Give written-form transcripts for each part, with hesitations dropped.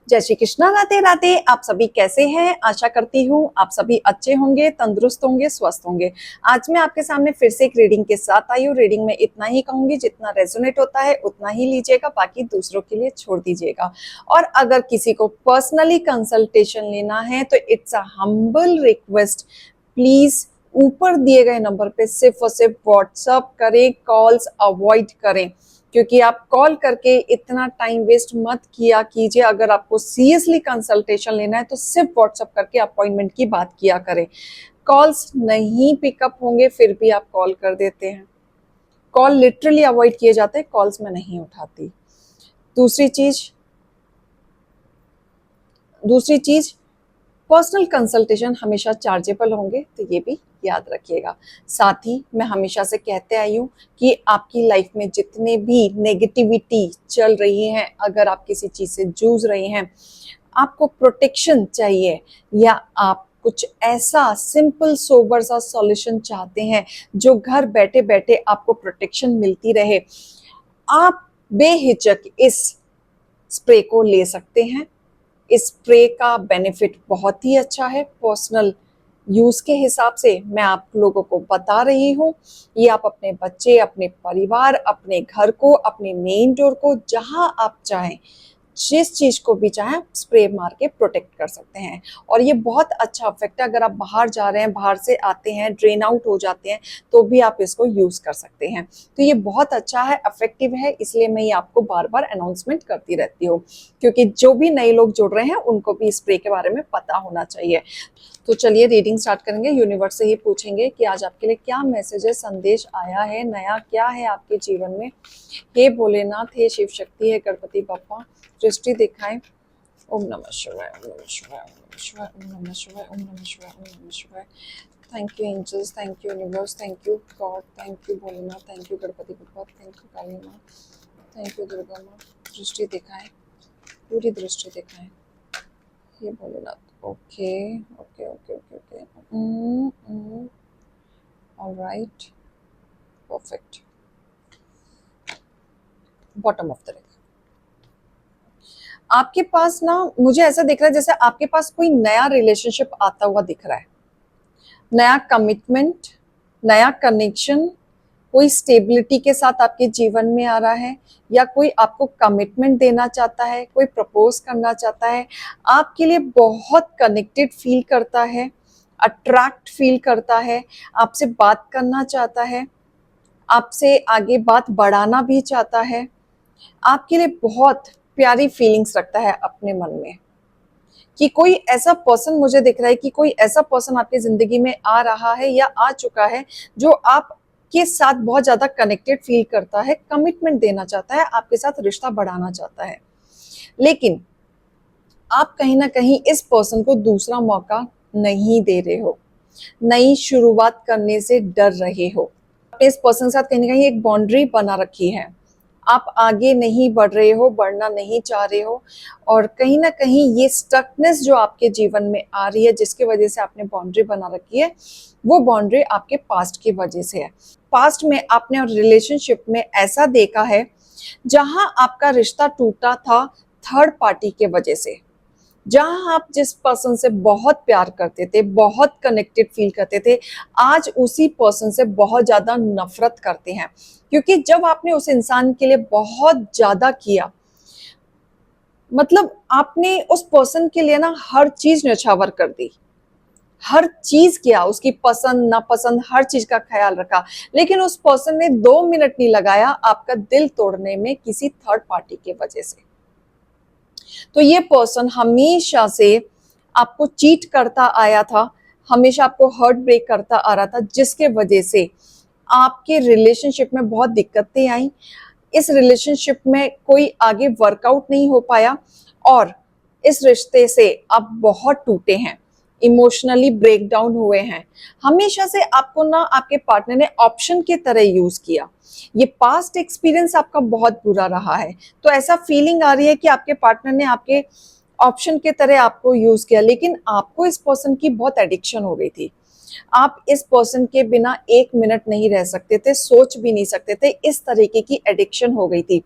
जय श्री कृष्णा, राधे राधे। आप सभी कैसे हैं? आशा करती हूँ आप सभी अच्छे होंगे, तंदुरुस्त होंगे, स्वस्थ होंगे। आज मैं आपके सामने फिर से एक रीडिंग के साथ आई हूँ। रीडिंग में इतना ही कहूंगी, जितना रेजोनेट होता है उतना ही लीजिएगा, बाकी दूसरों के लिए छोड़ दीजिएगा। और अगर किसी को पर्सनली कंसल्टेशन लेना है तो it's a humble request, please ऊपर दिए गए नंबर पे सिर्फ और सिर्फ व्हाट्सअप करें, कॉल्स अवॉइड करें, क्योंकि आप कॉल करके इतना टाइम वेस्ट मत किया कीजिए। अगर आपको सीरियसली कंसल्टेशन लेना है तो सिर्फ व्हाट्सअप करके अपॉइंटमेंट की बात किया करें। कॉल्स नहीं पिकअप होंगे फिर भी आप कॉल कर देते हैं। कॉल लिटरली अवॉइड किए जाते हैं, कॉल्स में नहीं उठाती। दूसरी चीज पर्सनल कंसल्टेशन हमेशा चार्जेबल होंगे, तो ये भी याद रखिएगा। साथ ही मैं हमेशा से कहते आई हूँ कि आपकी लाइफ में जितने भी नेगेटिविटी चल रही है, अगर आप किसी चीज से जूझ रहे हैं, आपको प्रोटेक्शन चाहिए, या आप कुछ ऐसा सिंपल सोबर सा सॉल्यूशन चाहते हैं जो घर बैठे बैठे आपको प्रोटेक्शन मिलती रहे, आप बेहिचक इस स्प्रे को ले सकते हैं। इस स्प्रे का बेनिफिट बहुत ही अच्छा है। पर्सनल यूज के हिसाब से मैं आप लोगों को बता रही हूँ। ये आप अपने बच्चे, अपने परिवार, अपने घर को, अपने मेन डोर को, जहां आप चाहें, जिस चीज को भी चाहें, स्प्रे मार के प्रोटेक्ट कर सकते हैं। और ये बहुत अच्छा इफेक्ट है। अगर आप बाहर जा रहे हैं, बाहर से आते हैं, ड्रेन आउट हो जाते हैं, तो भी आप इसको यूज कर सकते हैं। तो ये बहुत अच्छा है, इफेक्टिव है, इसलिए मैं ये आपको बार बार अनाउंसमेंट करती रहती हूँ, क्योंकि जो भी नए लोग जुड़ रहे हैं उनको भी स्प्रे के बारे में पता होना चाहिए। तो चलिए रीडिंग स्टार्ट करेंगे। यूनिवर्स से ही पूछेंगे कि आज आपके लिए क्या मैसेज है, संदेश आया है, नया क्या है आपके जीवन में। हे भोलेनाथ, हे शिव शक्ति, हे गणपति बप्पा, दृष्टि दिखाएं। ओम नमः शिवाय, ओम नमः शिवाय, ओम नमः शिवाय, ओम नमः शिवाय, ओम नमः शिवाय, ओम नमः शिवाय। Thank you angels, thank you universe, thank you God, thank you Bholenath, thank you Ganpati Bappa, thank you Kali Maa, thank you Durga माँ। दृष्टि दिखाएं, पूरी दृष्टि दिखाएं। ये Bholenath. Okay okay okay okay okay, alright, perfect. Bottom of the deck. आपके पास ना, मुझे ऐसा दिख रहा है जैसे आपके पास कोई नया रिलेशनशिप आता हुआ दिख रहा है। नया कमिटमेंट, नया कनेक्शन, कोई स्टेबिलिटी के साथ आपके जीवन में आ रहा है, या कोई आपको कमिटमेंट देना चाहता है, कोई प्रपोज करना चाहता है, आपके लिए बहुत कनेक्टेड फील करता है, अट्रैक्ट फील करता है, आपसे बात करना चाहता है, आपसे आगे बात बढ़ाना भी चाहता है, आपके लिए बहुत प्यारी फीलिंग्स रखता है अपने मन में। कि कोई ऐसा पर्सन, मुझे दिख रहा है कि कोई ऐसा पर्सन आपकी जिंदगी में आ रहा है या आ चुका है जो आपके साथ बहुत ज्यादा कनेक्टेड फील करता है, कमिटमेंट देना चाहता है, आपके साथ रिश्ता बढ़ाना चाहता है। लेकिन आप कहीं ना कहीं इस पर्सन को दूसरा मौका नहीं दे रहे हो, नई शुरुआत करने से डर रहे हो। आपने इस पर्सन के साथ कहीं ना कहीं एक बाउंड्री बना रखी है, आप आगे नहीं बढ़ रहे हो, बढ़ना नहीं चाह रहे हो, और कहीं ना कहीं ये स्टकनेस जो आपके जीवन में आ रही है, जिसकी वजह से आपने बाउंड्री बना रखी है, वो बाउंड्री आपके पास्ट की वजह से है। पास्ट में आपने रिलेशनशिप में ऐसा देखा है जहां आपका रिश्ता टूटा था थर्ड पार्टी के वजह से, जहां आप जिस पर्सन से बहुत प्यार करते थे, बहुत कनेक्टेड फील करते थे, आज उसी पर्सन से बहुत ज्यादा नफरत करते हैं। क्योंकि जब आपने उस इंसान के लिए बहुत ज्यादा किया, मतलब आपने उस पर्सन के लिए ना हर चीज न्यौछावर कर दी, हर चीज किया, उसकी पसंद नापसंद हर चीज का ख्याल रखा, लेकिन उस पर्सन ने 2 मिनट नहीं लगाया आपका दिल तोड़ने में किसी थर्ड पार्टी की वजह से। तो ये पर्सन हमेशा से आपको चीट करता आया था, हमेशा आपको हर्ट ब्रेक करता आ रहा था, जिसके वजह से आपके रिलेशनशिप में बहुत दिक्कतें आई। इस रिलेशनशिप में कोई आगे वर्कआउट नहीं हो पाया, और इस रिश्ते से आप बहुत टूटे हैं, इमोशनली ब्रेक डाउन हुए हैं। हमेशा से आपको ना आपके पार्टनर ने ऑप्शन की तरह यूज किया। ये पास्ट एक्सपीरियंस आपका बहुत बुरा रहा है, तो ऐसा फीलिंग आ रही है कि आपके पार्टनर ने आपके ऑप्शन के तरह आपको यूज किया, लेकिन आपको इस पर्सन की बहुत एडिक्शन हो गई थी। आप इस पर्सन के बिना 1 मिनट नहीं रह सकते थे, सोच भी नहीं सकते थे, इस तरीके की एडिक्शन हो गई थी।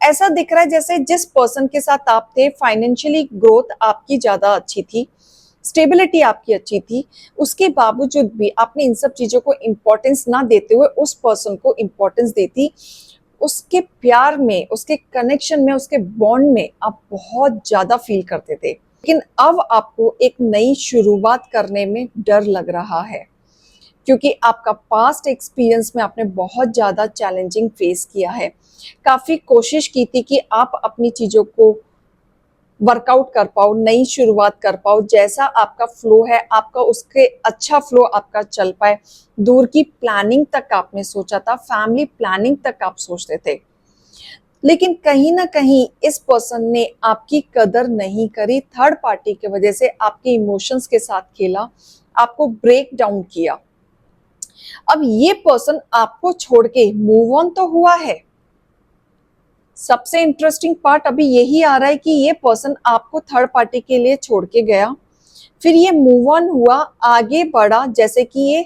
ऐसा दिख रहा है जैसे जिस पर्सन के साथ आप थे, फाइनेंशियली ग्रोथ आपकी ज्यादा अच्छी थी, स्टेबिलिटी आपकी अच्छी थी, उसके बावजूद भी आपने इन सब चीजों को इम्पोर्टेंस ना देते हुए उस पर्सन को इम्पोर्टेंस देती। उसके प्यार में, उसके कनेक्शन में, उसके बॉन्ड में आप बहुत ज्यादा फील करते थे। लेकिन अब आपको एक नई शुरुआत करने में डर लग रहा है, क्योंकि आपका पास्ट एक्सपीरियंस में आपने बहुत ज़्यादा चैलेंजिंग फेस किया है। काफ़ी कोशिश की थी कि आप अपनी चीज़ों को वर्कआउट कर पाओ, नई शुरुआत कर पाओ, जैसा आपका फ्लो है आपका उसके अच्छा फ्लो आपका चल पाए। दूर की प्लानिंग तक आपने सोचा था, फैमिली प्लानिंग तक आप सोचते थे। लेकिन कहीं ना कहीं इस पर्सन ने आपकी कदर नहीं करी, थर्ड पार्टी की वजह से आपके इमोशंस के साथ खेला, आपको ब्रेक डाउन किया। अब ये पर्सन आपको छोड़ के मूव ऑन तो हुआ है। सबसे इंटरेस्टिंग पार्ट अभी यही आ रहा है कि ये पर्सन आपको थर्ड पार्टी के लिए छोड़ के गया, फिर ये मूव ऑन हुआ, आगे बढ़ा, जैसे कि ये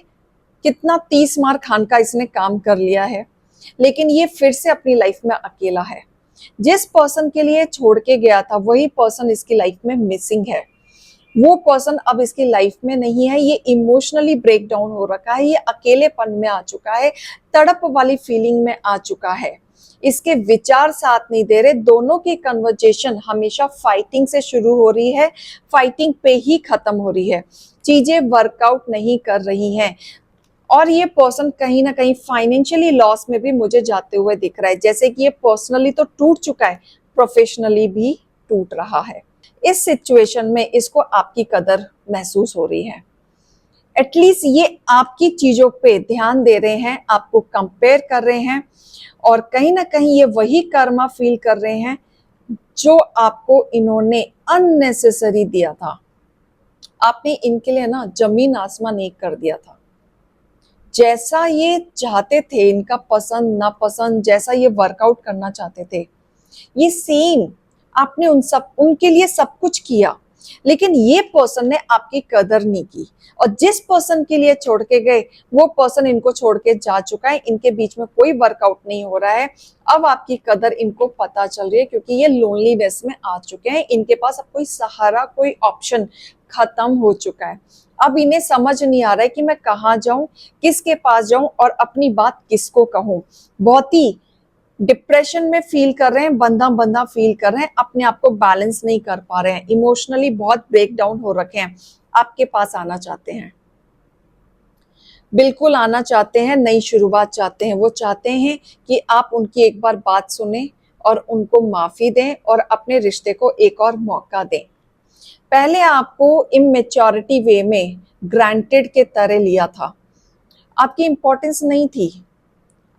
कितना 30 मार खान का इसने काम कर लिया है, लेकिन ये फिर से अपनी लाइफ में अकेला है। जिस पर्सन के लिए छोड़ के गया था वही पर्सन इसकी लाइफ में मिसिंग है। वो पर्सन अब इसकी लाइफ में नहीं है, ये इमोशनली ब्रेक डाउन हो रखा है, ये अकेलेपन में आ चुका है, तड़प वाली फीलिंग में आ चुका है। इसके विचार साथ नहीं दे रहे, दोनों की कन्वर्जेशन हमेशा फाइटिंग से शुरू हो रही है, फाइटिंग पे ही खत्म हो रही है, चीजें वर्कआउट नहीं कर रही हैं। और ये पर्सन कहीं ना कहीं फाइनेंशियली लॉस में भी मुझे जाते हुए दिख रहा है, जैसे कि ये पर्सनली तो टूट चुका है, प्रोफेशनली भी टूट रहा है। इस सिचुएशन में इसको आपकी कदर महसूस हो रही है। एटलीस्ट ये आपकी चीजों पे ध्यान दे रहे हैं, आपको कंपेयर कर रहे हैं, और कहीं ना कहीं ये वही कर्मा फील कर रहे हैं जो आपको इन्होंने अननेसेसरी दिया था। आपने इनके लिए ना जमीन आसमान एक कर दिया था। जैसा ये चाहते थे, इनका पसंद नापसंद जैसा ये वर्कआउट करना चाहते थे, ये सेम आपने उनके लिए सब कुछ किया, लेकिन ये पर्सन ने आपकी कदर नहीं की। और जिस पर्सन के लिए छोड़ के गए वो पर्सन इनको छोड़ के जा चुका है, इनके बीच में कोई वर्कआउट नहीं हो रहा है। अब आपकी कदर इनको पता चल रही है, क्योंकि ये लोनलीनेस में आ चुके हैं, इनके पास अब कोई सहारा, कोई ऑप्शन खत्म हो चुका है। अब इन्हें समझ नहीं आ रहा है कि मैं कहाँ जाऊं, किसके पास जाऊं और अपनी बात किसको कहूं। बहुत ही डिप्रेशन में फील कर रहे हैं, बंधा बंधा फील कर रहे हैं, अपने आप को बैलेंस नहीं कर पा रहे हैं, इमोशनली बहुत ब्रेक डाउन हो रखे हैं। आपके पास आना चाहते हैं, बिल्कुल आना चाहते हैं, नई शुरुआत चाहते हैं। वो चाहते हैं कि आप उनकी एक बार बात सुने और उनको माफी दें और अपने रिश्ते को एक और मौका दें। पहले आपको इमेच्योरिटी वे में ग्रांटेड के तरह लिया था, आपकी इंपॉर्टेंस नहीं थी,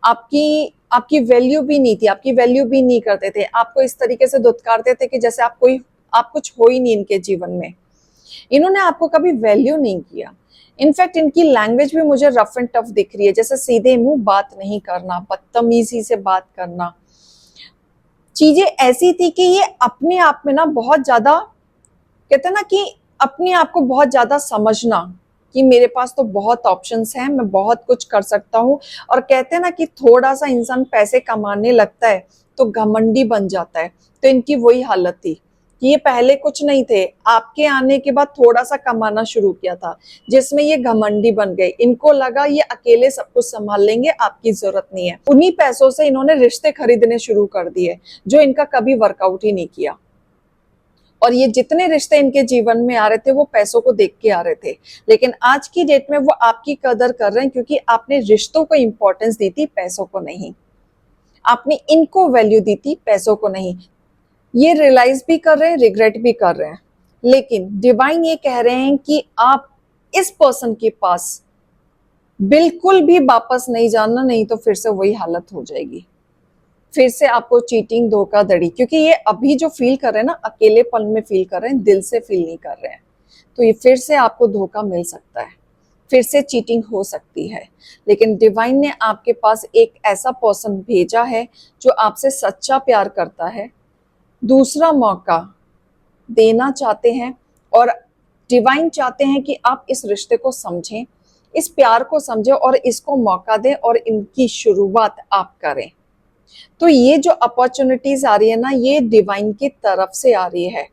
आपकी आपकी वैल्यू भी नहीं थी, आपकी वैल्यू भी नहीं करते थे, आपको इस तरीके से धुतकारते थे कि जैसे आप कुछ हो ही नहीं इनके जीवन में। इन्होंने आपको कभी वैल्यू नहीं किया। इनफैक्ट इनकी लैंग्वेज भी मुझे रफ एंड टफ दिख रही है, जैसे सीधे मुंह बात नहीं करना, बदतमीजी से बात करना, चीजें ऐसी थी कि ये अपने आप में ना बहुत ज्यादा, कहते हैं ना कि अपने आप को बहुत ज्यादा समझना कि मेरे पास तो बहुत ऑप्शंस हैं, मैं बहुत कुछ कर सकता हूँ। और कहते हैं ना कि थोड़ा सा इंसान पैसे कमाने लगता है तो घमंडी बन जाता है, तो इनकी वही हालत थी कि ये पहले कुछ नहीं थे, आपके आने के बाद थोड़ा सा कमाना शुरू किया था, जिसमें ये घमंडी बन गए। इनको लगा ये अकेले सब कुछ संभाल लेंगे, आपकी जरूरत नहीं है। उन्हीं पैसों से इन्होंने रिश्ते खरीदने शुरू कर दिए जो इनका कभी वर्कआउट ही नहीं किया। और ये जितने रिश्ते इनके जीवन में आ रहे थे वो पैसों को देख के आ रहे थे, लेकिन आज की डेट में वो आपकी कदर कर रहे हैं, क्योंकि आपने रिश्तों को इंपॉर्टेंस दी थी, पैसों को नहीं। आपने इनको वैल्यू दी थी, पैसों को नहीं। ये रियलाइज भी कर रहे हैं, रिग्रेट भी कर रहे हैं, लेकिन डिवाइन ये कह रहे हैं कि आप इस पर्सन के पास बिल्कुल भी वापस नहीं जाना, नहीं तो फिर से वही हालत हो जाएगी, फिर से आपको चीटिंग, धोखाधड़ी। क्योंकि ये अभी जो फील कर रहे हैं ना, अकेलेपन में फील कर रहे हैं, दिल से फील नहीं कर रहे हैं, तो ये फिर से आपको धोखा मिल सकता है, फिर से चीटिंग हो सकती है। लेकिन डिवाइन ने आपके पास एक ऐसा पर्सन भेजा है जो आपसे सच्चा प्यार करता है, दूसरा मौका देना चाहते हैं, और डिवाइन चाहते हैं कि आप इस रिश्ते को समझें, इस प्यार को समझें और इसको मौका दें और इनकी शुरुआत आप करें। तो ये जो अपॉर्चुनिटीज आ रही है ना, ये डिवाइन की तरफ से आ रही है।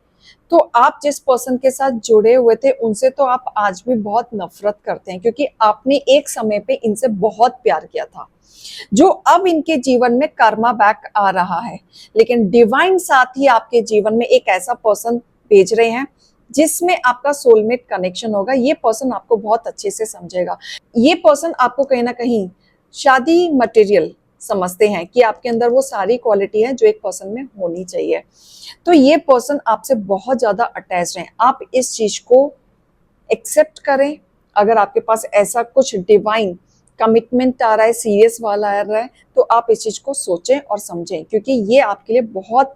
तो आप जिस पर्सन के साथ जुड़े हुए थे उनसे तो आप आज भी बहुत नफरत करते हैं, क्योंकि आपने एक समय पे इनसे बहुत प्यार किया था, जो अब इनके जीवन में कर्मा बैक आ रहा है। लेकिन डिवाइन साथ ही आपके जीवन में एक ऐसा पर्सन भेज रहे हैं जिसमें आपका सोलमेट कनेक्शन होगा। ये पर्सन आपको बहुत अच्छे से समझेगा। ये पर्सन आपको कहीं ना कहीं शादी मटेरियल समझते हैं कि आपके अंदर वो सारी क्वालिटी है जो एक पर्सन में होनी चाहिए। तो ये पर्सन आपसे बहुत ज्यादा अटैच्ड है। आप इस चीज को एक्सेप्ट करें। अगर आपके पास ऐसा कुछ डिवाइन कमिटमेंट आ रहा है, सीरियस वाला आ रहा है, तो आप इस चीज को सोचें और समझें, क्योंकि ये आपके लिए बहुत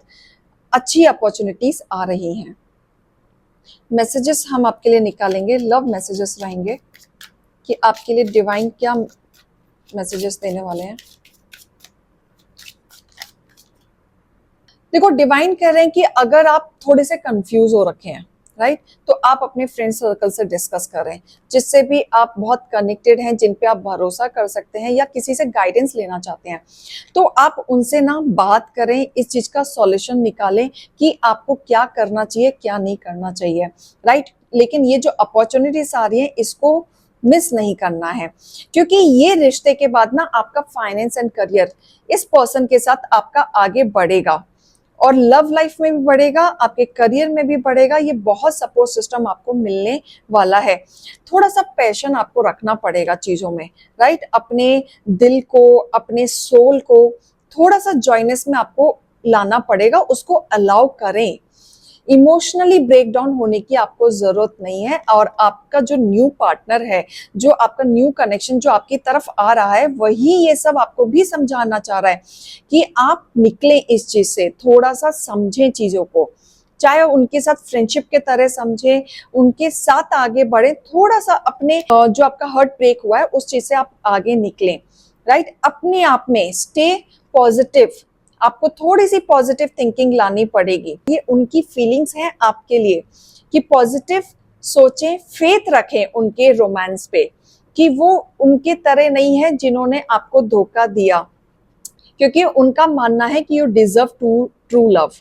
अच्छी अपॉर्चुनिटीज आ रही हैं। मैसेजेस हम आपके लिए निकालेंगे, लव मैसेजेस रहेंगे कि आपके लिए डिवाइन क्या मैसेजेस देने वाले हैं। देखो, डिवाइन कह रहे हैं कि अगर आप थोड़े से कंफ्यूज हो रखे हैं, राइट, तो आप अपने फ्रेंड सर्कल से डिस्कस करें, जिससे भी आप बहुत कनेक्टेड हैं, जिन पे आप भरोसा कर सकते हैं या किसी से गाइडेंस लेना चाहते हैं, तो आप उनसे ना बात करें, इस चीज का सॉल्यूशन निकालें कि आपको क्या करना चाहिए, क्या नहीं करना चाहिए, राइट। लेकिन ये जो अपॉर्चुनिटीज आ रही है इसको मिस नहीं करना है, क्योंकि ये रिश्ते के बाद ना आपका फाइनेंस एंड करियर इस पर्सन के साथ आपका आगे बढ़ेगा और लव लाइफ में भी बढ़ेगा, आपके करियर में भी बढ़ेगा। ये बहुत सपोर्ट सिस्टम आपको मिलने वाला है। थोड़ा सा पैशन आपको रखना पड़ेगा चीजों में, राइट। अपने दिल को, अपने सोल को थोड़ा सा जॉइनेस में आपको लाना पड़ेगा, उसको अलाउ करें। इमोशनली ब्रेक डाउन होने की आपको जरूरत नहीं है। और आपका जो न्यू पार्टनर है, जो आपका न्यू कनेक्शन जो आपकी तरफ आ रहा है, वही ये सब आपको भी समझाना चाह रहा है कि आप निकलें इस चीज से, थोड़ा सा समझें चीजों को, चाहे उनके साथ फ्रेंडशिप के तरह समझें, उनके साथ आगे बढ़े, थोड़ा सा अपने जो आपका हर्ट ब्रेक हुआ है उस चीज से आप आगे निकलें, राइट। अपने आप में स्टे पॉजिटिव, आपको थोड़ी सी पॉजिटिव थिंकिंग लानी पड़ेगी। ये उनकी फीलिंग्स हैं आपके लिए कि पॉजिटिव सोचें, फेथ रखें उनके रोमांस पे, कि वो उनके तरह नहीं है जिन्होंने आपको धोखा दिया, क्योंकि उनका मानना है कि यू डिजर्व ट्रू लव,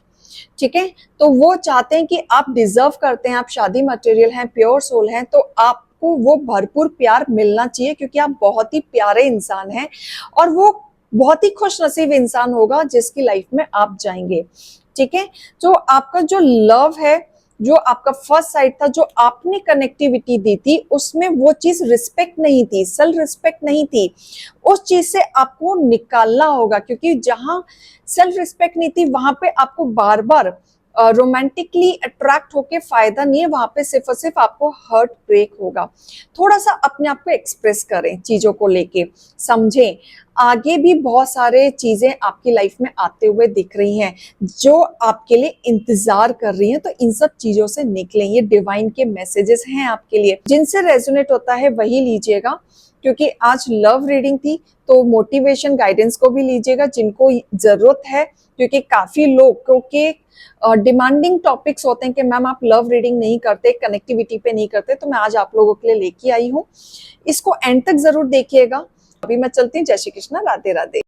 ठीक है। तो वो चाहते हैं कि आप डिजर्व करते हैं, आप शादी मटेरियल हैं, प्योर सोल हैं, तो आपको वो भरपूर प्यार मिलना चाहिए, क्योंकि आप बहुत ही प्यारे इंसान हैं और वो बहुत ही खुश नसीब इंसान होगा जिसकी लाइफ में आप जाएंगे, ठीक है। तो आपका जो लव है, जो आपका फर्स्ट साइड था, जो आपने कनेक्टिविटी दी थी, उसमें वो चीज रिस्पेक्ट नहीं थी, सेल्फ रिस्पेक्ट नहीं थी। उस चीज से आपको निकालना होगा, क्योंकि जहां सेल्फ रिस्पेक्ट नहीं थी वहां पे आपको बार बार रोमांटिकली अट्रैक्ट होके फायदा नहीं है, वहां पे सिर्फ और सिर्फ आपको हर्ट ब्रेक होगा। थोड़ा सा अपने आप को एक्सप्रेस करें, चीजों को लेके समझें। आगे भी बहुत सारे चीजें आपकी लाइफ में आते हुए दिख रही हैं जो आपके लिए इंतजार कर रही हैं, तो इन सब चीजों से निकलें। ये डिवाइन के मैसेजेस हैं आपके लिए, जिनसे रेजोनेट होता है वही लीजिएगा, क्योंकि आज लव रीडिंग थी, तो मोटिवेशन गाइडेंस को भी लीजिएगा जिनको जरूरत है, क्योंकि काफी लोगों के डिमांडिंग टॉपिक्स होते हैं कि मैम आप लव रीडिंग नहीं करते, कनेक्टिविटी पे नहीं करते, तो मैं आज आप लोगों के लिए लेके आई हूँ। इसको एंड तक जरूर देखिएगा। अभी मैं चलती हूँ। जय श्री कृष्णा, राधे राधे।